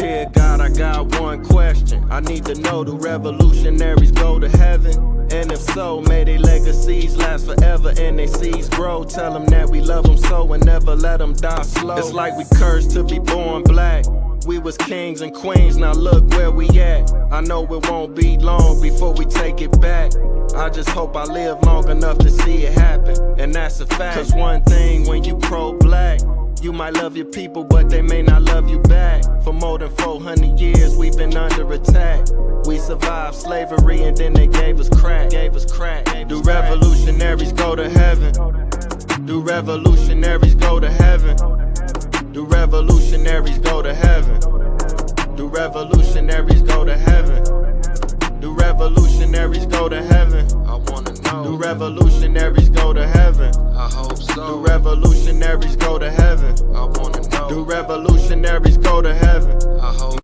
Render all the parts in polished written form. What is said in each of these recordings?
Dear God, I got one question. I need to know, do revolutionaries go to heaven? And if so, may their legacies last forever and their seeds grow. Tell them that we love them so and never let them die slow. It's like we cursed to be born black. We was kings and queens, now look where we at. I know it won't be long before we take it back. I just hope I live long enough to see it happen, and that's a fact. Cause one thing when you pro-black, you might love your people, but they may not love you back. For more than 400 years, we've been under attack. We survived slavery and then they gave us crack. Do revolutionaries go to heaven? Do revolutionaries go to heaven? Do revolutionaries go to heaven? Do revolutionaries go to heaven? Do revolutionaries go to heaven? I wanna know. Do revolutionaries go to heaven? I hope so. Do revolutionaries go to heaven? I wanna know. Do revolutionaries go to heaven? I hope.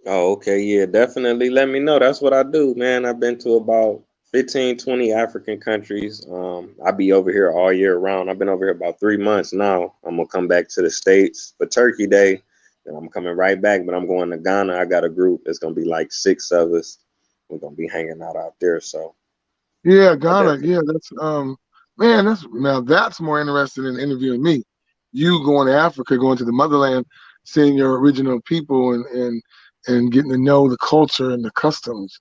Oh, okay, yeah, definitely let me know. That's what I do, man. I've been to about 15, 20 African countries. I be over here all year round. I've been over here about 3 months now. I'm gonna come back to the States for Turkey Day. Then I'm coming right back, but I'm going to Ghana. I got a group. It's gonna be like 6 of us. We're gonna be hanging out there. So Yeah, Ghana. Yeah, that's man, that's more interesting than interviewing me. You going to Africa, going to the motherland, seeing your original people and getting to know the culture and the customs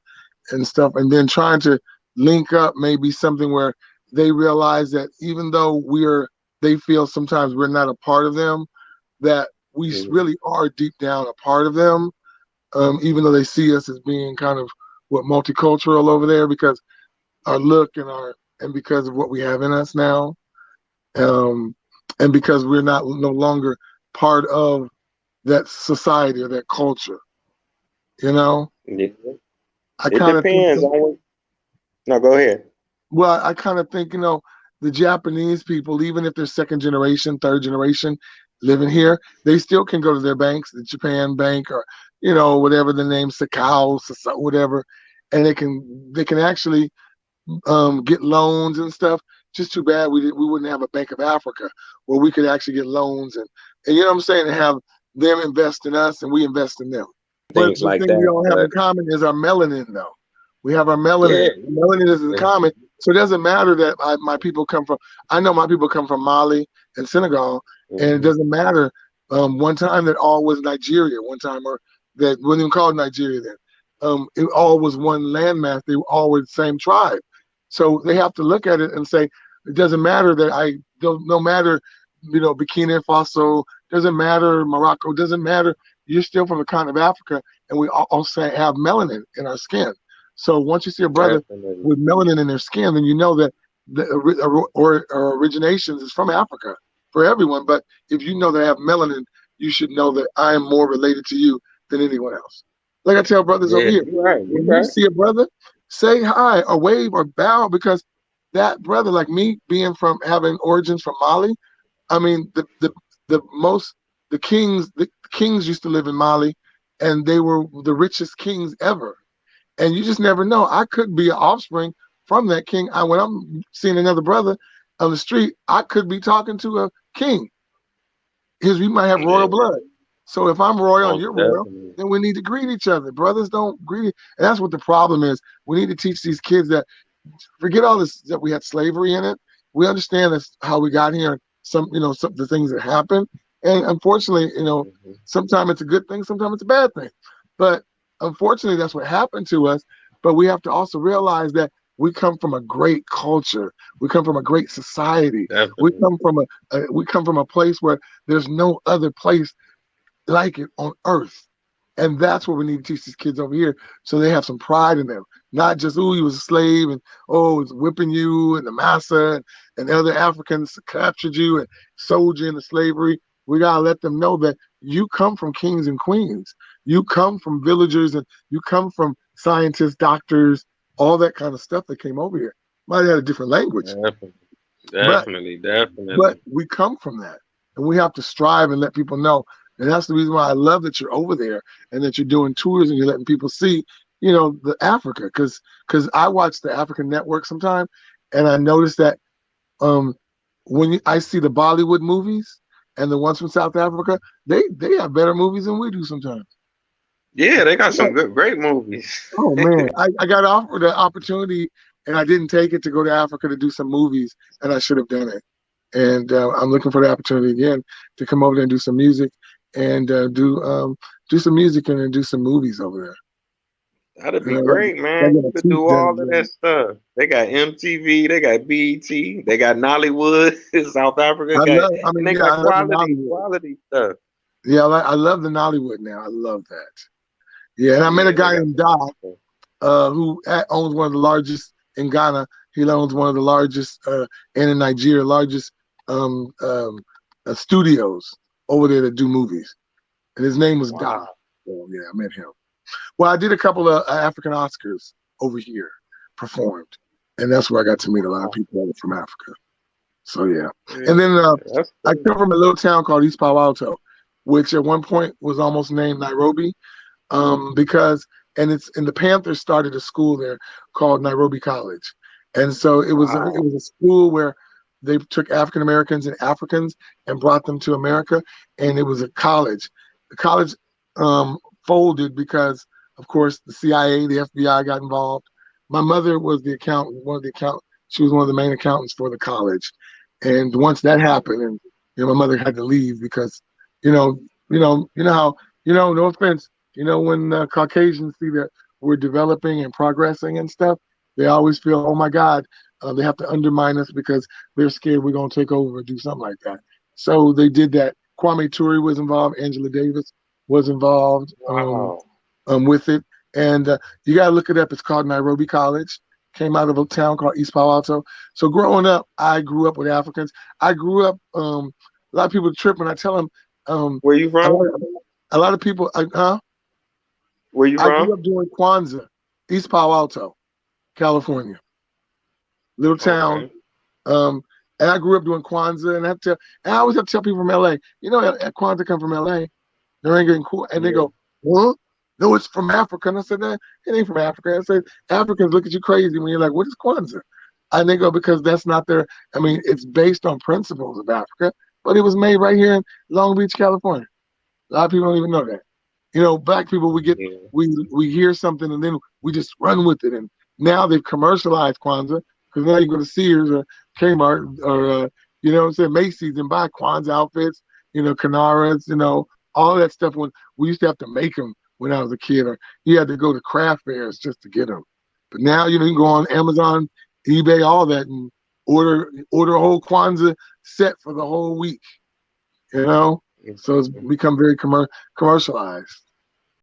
and stuff, and then trying to link up maybe something where they realize that even though they feel sometimes we're not a part of them, that we really are deep down a part of them, even though they see us as being kind of multicultural over there because our look and because of what we have in us now, and because we're no longer part of that society or that culture, you know. yeah. I It kind of depends. No, go ahead. Well, I kind of think, the Japanese people, even if they're second generation, third generation living here, they still can go to their banks, the Japan Bank or, whatever the name, Sakao, whatever, and they can actually get loans and stuff. Just too bad we wouldn't have a Bank of Africa where we could actually get loans and you know what I'm saying, and have them invest in us and we invest in them. But Things the like thing that. we all have in common is our melanin, though. We have our melanin. Yeah. Melanin is in common. So it doesn't matter that my people come from, I know my people come from Mali and Senegal, and it doesn't matter. One time that all was Nigeria, one time, or that wasn't even called Nigeria then. It all was one landmass. They all were the same tribe. So they have to look at it and say, it doesn't matter that no matter, Burkina Faso, doesn't matter, Morocco, doesn't matter. You're still from the continent of Africa, and we also have melanin in our skin. So once you see a brother with melanin in their skin, then you know that the originations is from Africa for everyone. But if you know they have melanin, you should know that I am more related to you than anyone else. Like I tell brothers over here, when you see a brother, say hi or wave or bow, because that brother, like me, having origins from Mali, I mean, the kings used to live in Mali, and they were the richest kings ever. And you just never know. I could be an offspring from that king. When I'm seeing another brother on the street, I could be talking to a king, because we might have royal blood. So if I'm royal and you're royal, then we need to greet each other. Brothers don't greet. And that's what the problem is. We need to teach these kids that forget all this, that we had slavery in it. We understand that's how we got here. Some the things that happen. And unfortunately, sometimes it's a good thing, sometimes it's a bad thing. But unfortunately, that's what happened to us. But we have to also realize that we come from a great culture. We come from a great society. Definitely. We come from a place where there's no other place like it on earth. And that's what we need to teach these kids over here, so they have some pride in them. Not just, he was a slave and, it's whipping you and the massa and other Africans captured you and sold you into slavery. We got to let them know that you come from kings and queens. You come from villagers, and you come from scientists, doctors, all that kind of stuff that came over here. Might have had a different language. Definitely. But we come from that, and we have to strive and let people know. And that's the reason why I love that you're over there and that you're doing tours and you're letting people see, the Africa. Because I watch the African Network sometime, and I notice that when I see the Bollywood movies and the ones from South Africa, they have better movies than we do sometimes. Yeah, they got some great movies. Oh man, I got offered the opportunity and I didn't take it to go to Africa to do some movies, and I should have done it. And I'm looking for the opportunity again to come over there and do some music and do some music and then do some movies over there. That'd be You know, great, I man. got You my could teeth do all of done. that stuff. They got MTV, they got BET, they got Nollywood. South Africa got, and they got I love the quality stuff. Yeah, I love the Nollywood now. I love that. Yeah, and I met a Yeah, they guy got named some good Doc, stuff. who owns one of the largest in Ghana. He owns one of the largest, and in Nigeria, largest um, um, studios over there that do movies. And his name was Doc. Wow. So, yeah, I met him. Well, I did a couple of African Oscars over here, performed, and that's where I got to meet a lot of Wow. people from Africa. So yeah, and then Yeah, that's I cool. come from a little town called East Palo Alto, which at one point was almost named Nairobi, because the Panthers started a school there called Nairobi College, and so it was Wow. a school where they took African Americans and Africans and brought them to America, and it was a college. The college folded because, of course, the CIA, the FBI got involved. My mother was the accountant, She was one of the main accountants for the college, and once that happened, and my mother had to leave because, how, no offense, when Caucasians see that we're developing and progressing and stuff, they always feel, oh my God, they have to undermine us because they're scared we're going to take over or do something like that. So they did that. Kwame Ture was involved. Angela Davis was involved Wow. with it. And you got to look it up. It's called Nairobi College. Came out of a town called East Palo Alto. So growing up, I grew up with Africans. I grew up, a lot of people trip when I tell them, Where you a from? lot a lot of people, Where you I grew from? up doing Kwanzaa, East Palo Alto, California, little town. Okay. Um, and I grew up doing Kwanzaa, and I always have to tell people from LA, Kwanzaa come from LA. They're ain't getting cool, and they Yeah. go, "What? No, it's from Africa." And I said, "Nah, it ain't from Africa." I said, "Africans look at you crazy when you're like, what is Kwanzaa?" And they go, "Because that's not their. I mean, it's based on principles of Africa, but it was made right here in Long Beach, California. A lot of people don't even know that. Black people, Yeah. we hear something and then we just run with it. And now they've commercialized Kwanzaa because now you go to Sears or Kmart or Macy's and buy Kwanzaa outfits, Kanaras, all that stuff. When we used to have to make them when I was a kid, or you had to go to craft fairs just to get them. But now you can go on Amazon, eBay, all that, and order a whole Kwanzaa set for the whole week. So it's become very commercialized.